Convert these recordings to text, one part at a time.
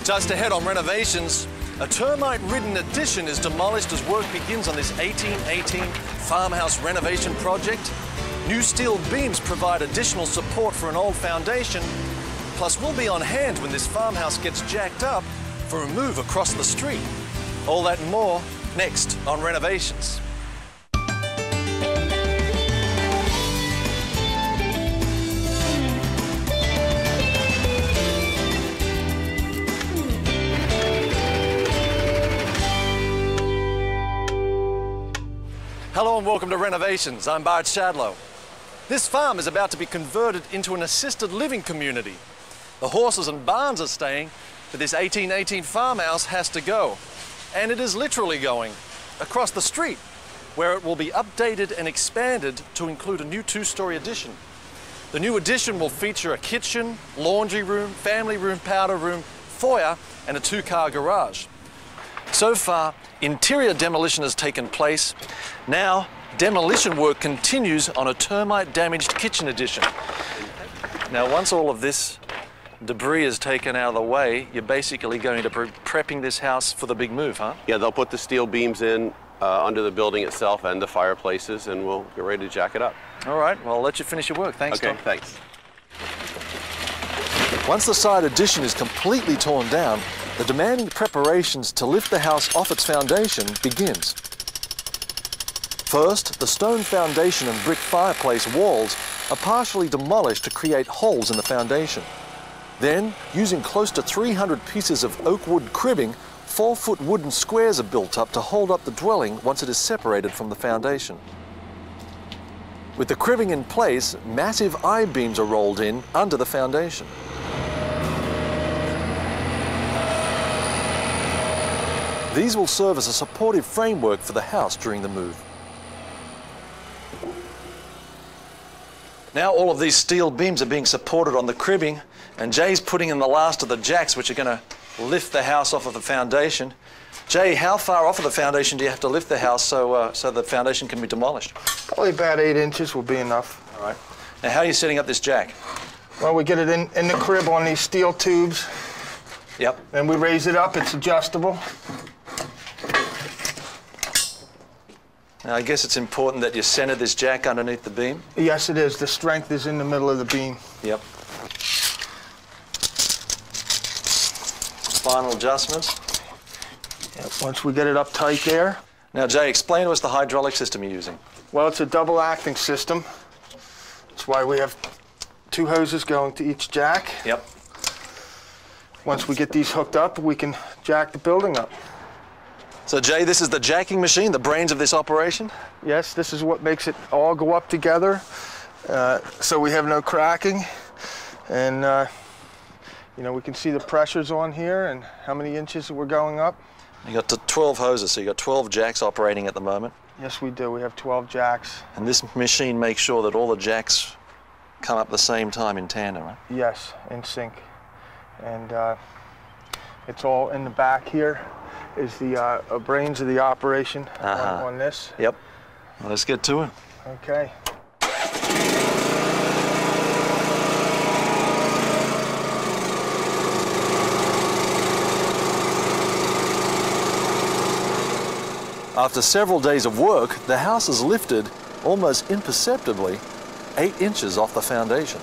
Just ahead on Renovations, a termite-ridden addition is demolished as work begins on this 1818 farmhouse renovation project. New steel beams provide additional support for an old foundation, plus we'll be on hand when this farmhouse gets jacked up for a move across the street. All that and more next on Renovations. Hello and welcome to Renovations. I'm Bart Shadlow. This farm is about to be converted into an assisted living community. The horses and barns are staying, but this 1818 farmhouse has to go. And it is literally going across the street, where it will be updated and expanded to include a new two-story addition. The new addition will feature a kitchen, laundry room, family room, powder room, foyer, and a two-car garage. So far, interior demolition has taken place. Now, demolition work continues on a termite-damaged kitchen addition. Now, once all of this debris is taken out of the way, you're basically going to be prepping this house for the big move, huh? Yeah, they'll put the steel beams in under the building itself and the fireplaces, and we'll get ready to jack it up. All right, well, I'll let you finish your work. Thanks, Tom. Okay, thanks. Once the side addition is completely torn down, the demanding preparations to lift the house off its foundation begins. First, the stone foundation and brick fireplace walls are partially demolished to create holes in the foundation. Then, using close to 300 pieces of oak wood cribbing, 4-foot wooden squares are built up to hold up the dwelling once it is separated from the foundation. With the cribbing in place, massive I-beams are rolled in under the foundation. These will serve as a supportive framework for the house during the move. Now all of these steel beams are being supported on the cribbing, and Jay's putting in the last of the jacks which are going to lift the house off of the foundation. Jay, how far off of the foundation do you have to lift the house so the foundation can be demolished? Probably about 8 inches will be enough. All right. Now how are you setting up this jack? Well, we get it in the crib on these steel tubes. Yep. Then we raise it up, it's adjustable. Now, I guess it's important that you center this jack underneath the beam? Yes, it is. The strength is in the middle of the beam. Yep. Final adjustments. Yep. Once we get it up tight there. Now, Jay, explain to us the hydraulic system you're using. Well, it's a double acting system. That's why we have 2 hoses going to each jack. Yep. Once we get these hooked up, we can jack the building up. So, Jay, this is the jacking machine, the brains of this operation? Yes, this is what makes it all go up together, so we have no cracking. And, you know, we can see the pressures on here and how many inches we're going up. You got 12 hoses, so you got 12 jacks operating at the moment. Yes, we do. We have 12 jacks. And this machine makes sure that all the jacks come up at the same time in tandem, right? Yes, in sync. And it's all in the back here. Is the brains of the operation on this. Yep. Well, let's get to it. Okay. After several days of work, the house is lifted almost imperceptibly 8 inches off the foundation.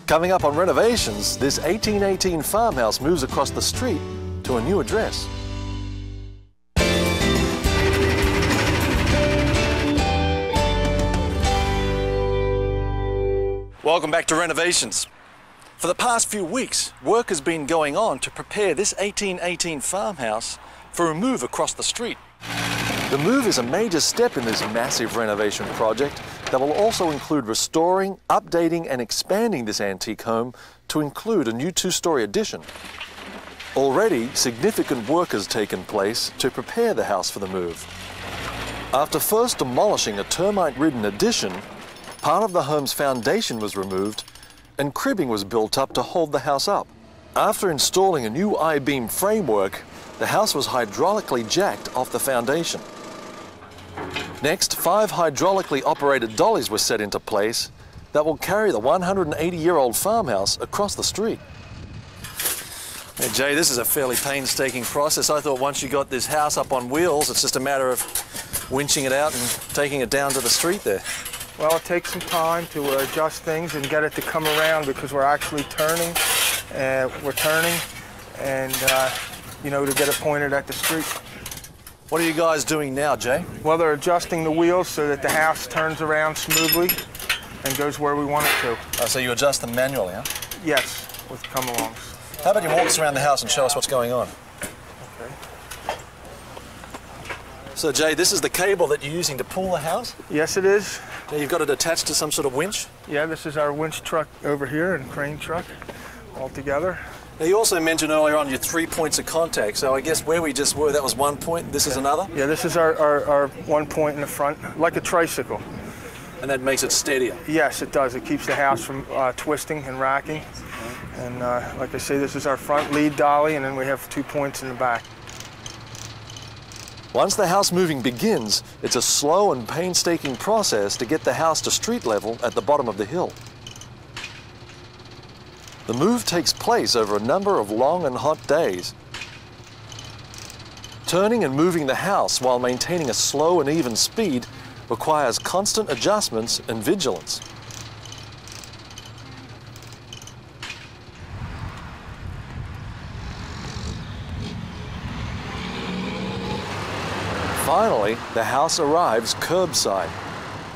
Coming up on Renovations, this 1818 farmhouse moves across the street to a new address. Welcome back to Renovations. For the past few weeks, work has been going on to prepare this 1818 farmhouse for a move across the street. The move is a major step in this massive renovation project that will also include restoring, updating and expanding this antique home to include a new 2-story addition. Already, significant work has taken place to prepare the house for the move. After first demolishing a termite-ridden addition, part of the home's foundation was removed and cribbing was built up to hold the house up. After installing a new I-beam framework, the house was hydraulically jacked off the foundation. Next, 5 hydraulically operated dollies were set into place that will carry the 180-year-old farmhouse across the street. Hey Jay, this is a fairly painstaking process. I thought once you got this house up on wheels, it's just a matter of winching it out and taking it down to the street there. Well, it takes some time to adjust things and get it to come around because we're actually turning. You know, to get it pointed at the street. What are you guys doing now, Jay? Well, they're adjusting the wheels so that the house turns around smoothly and goes where we want it to. Oh, so you adjust them manually, huh? Yes, with come-alongs. How about you walk us around the house and show us what's going on? Okay. So Jay, this is the cable that you're using to pull the house? Yes, it is. Now you've got it attached to some sort of winch? Yeah, this is our winch truck over here and crane truck all together. Now you also mentioned earlier on your 3 points of contact, so I guess where we just were, that was 1 point, this is another? Yeah, this is our 1 point in the front, like a tricycle. And that makes it steadier? Yes, it does. It keeps the house from twisting and racking. And like I say, this is our front lead dolly, and then we have 2 points in the back. Once the house moving begins, it's a slow and painstaking process to get the house to street level at the bottom of the hill. The move takes place over a number of long and hot days. Turning and moving the house while maintaining a slow and even speed requires constant adjustments and vigilance. Finally, the house arrives curbside.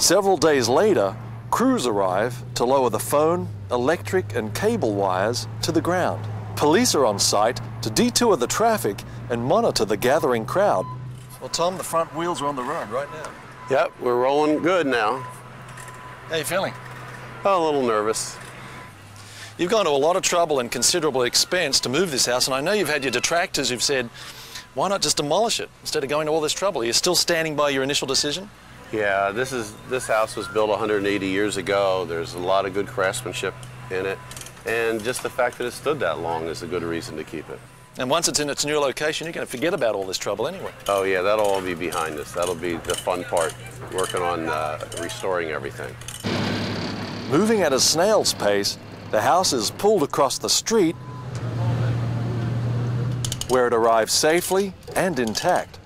Several days later, crews arrive to lower the phone, electric and cable wires to the ground. Police are on site to detour the traffic and monitor the gathering crowd. Well, Tom, the front wheels are on the road right now. Yep, we're rolling good now. How are you feeling? Oh, a little nervous. You've gone to a lot of trouble and considerable expense to move this house, and I know you've had your detractors who've said, why not just demolish it instead of going to all this trouble? Are you still standing by your initial decision? Yeah, this house was built 180 years ago. There's a lot of good craftsmanship in it, and just the fact that it stood that long is a good reason to keep it. And once it's in its new location, you're going to forget about all this trouble anyway. Oh yeah, that'll all be behind us. That'll be the fun part, working on restoring everything. Moving at a snail's pace, the house is pulled across the street where it arrives safely and intact.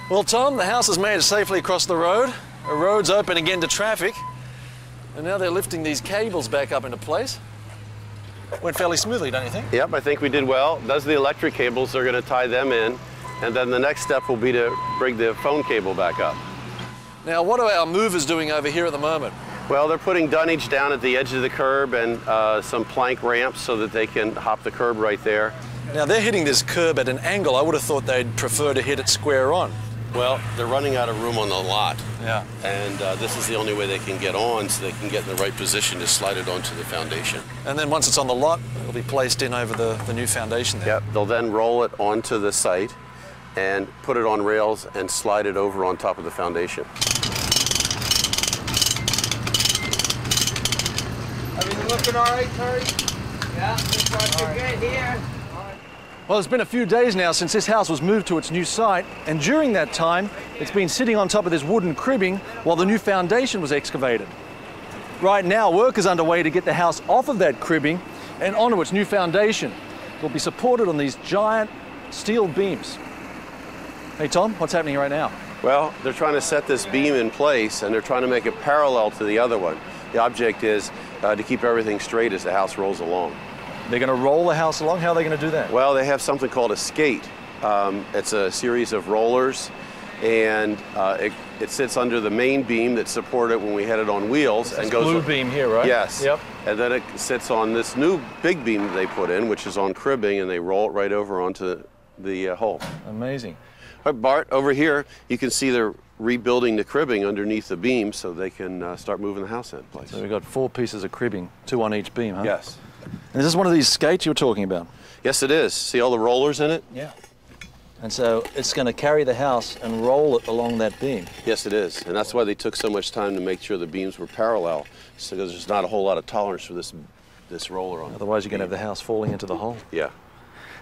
Well, Tom, the house has made it safely across the road. The road's open again to traffic. And now they're lifting these cables back up into place. Went fairly smoothly, don't you think? Yep, I think we did well. Those are the electric cables. They're going to tie them in. And then the next step will be to bring the phone cable back up. Now, what are our movers doing over here at the moment? Well, they're putting dunnage down at the edge of the curb and some plank ramps so that they can hop the curb right there. Now, they're hitting this curb at an angle. I would have thought they'd prefer to hit it square on. Well, they're running out of room on the lot. Yeah. And this is the only way they can get on, so they can get in the right position to slide it onto the foundation. And then once it's on the lot, it'll be placed in over the new foundation there. Yep, they'll then roll it onto the site and put it on rails and slide it over on top of the foundation. Everything looking all right, Terry? Yeah, looks like you're good here. Well, it's been a few days now since this house was moved to its new site, and during that time, it's been sitting on top of this wooden cribbing while the new foundation was excavated. Right now, work is underway to get the house off of that cribbing and onto its new foundation. It will be supported on these giant steel beams. Hey, Tom, what's happening right now? Well, they're trying to set this beam in place, and they're trying to make it parallel to the other one. The object is to keep everything straight as the house rolls along. They're going to roll the house along? How are they going to do that? Well, they have something called a skate. It's a series of rollers, and it sits under the main beam that supported it when we had it on wheels. And goes blue beam here, right? Yes. Yep. And then it sits on this new big beam that they put in, which is on cribbing, and they roll it right over onto the hole. Amazing. All right, Bart, over here, you can see they're rebuilding the cribbing underneath the beam so they can start moving the house in place. So we've got 4 pieces of cribbing, 2 on each beam, huh? Yes. And is this one of these skates you were talking about? Yes, it is. See all the rollers in it? Yeah. And so it's going to carry the house and roll it along that beam? Yes, it is. And that's why they took so much time to make sure the beams were parallel, so because there's not a whole lot of tolerance for this roller on it. Otherwise you're going to have the house falling into the hole. Yeah.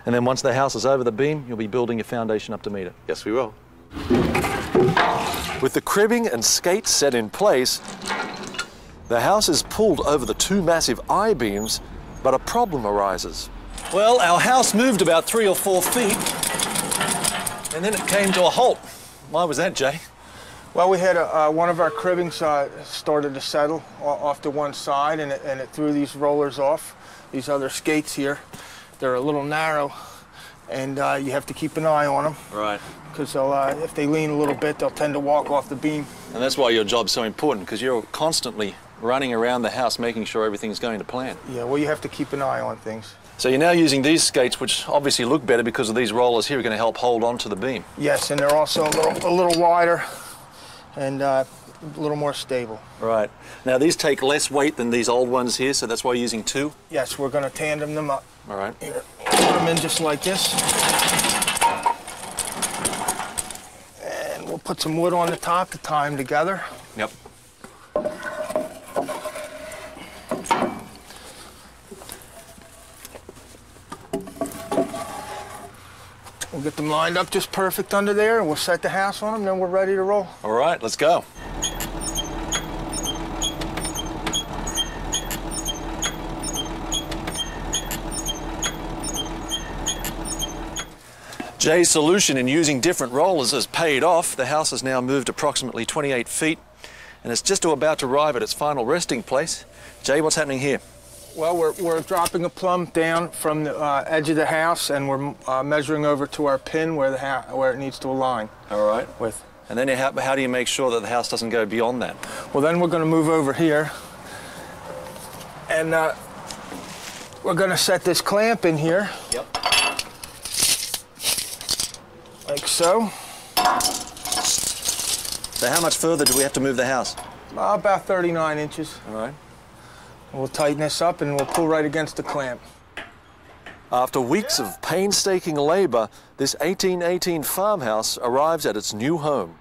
And then once the house is over the beam, you'll be building your foundation up to meet it. Yes, we will. With the cribbing and skates set in place, The house is pulled over the two massive I-beams, but a problem arises. Well, our house moved about 3 or 4 feet, and then it came to a halt. Why was that, Jay? Well, we had one of our cribbings started to settle off to one side, and it threw these rollers off. These other skates here, they're a little narrow, and you have to keep an eye on them. Right. Because if they lean a little bit, they'll tend to walk off the beam. And that's why your job's so important, because you're constantly running around the house making sure everything's going to plan. Yeah, well, you have to keep an eye on things. So you're now using these skates, which obviously look better because of these rollers here are going to help hold on to the beam. Yes, and they're also a little wider and a little more stable. Right. Now these take less weight than these old ones here, so that's why you're using 2? Yes, we're going to tandem them up. All right. Here, put them in just like this. And we'll put some wood on the top to tie them together. Yep. We'll get them lined up just perfect under there, and we'll set the house on them, then we're ready to roll. All right, let's go. Jay's solution in using different rollers has paid off. The house has now moved approximately 28 feet, and it's just about to arrive at its final resting place. Jay, what's happening here? Well, we're dropping a plumb down from the edge of the house, and we're measuring over to our pin where it needs to align. All right. With. And then how do you make sure that the house doesn't go beyond that? Well, then we're going to move over here, and we're going to set this clamp in here. Yep. Like so. So how much further do we have to move the house? About 39 inches. All right. We'll tighten this up and we'll pull right against the clamp. After weeks of painstaking labor, this 1818 farmhouse arrives at its new home.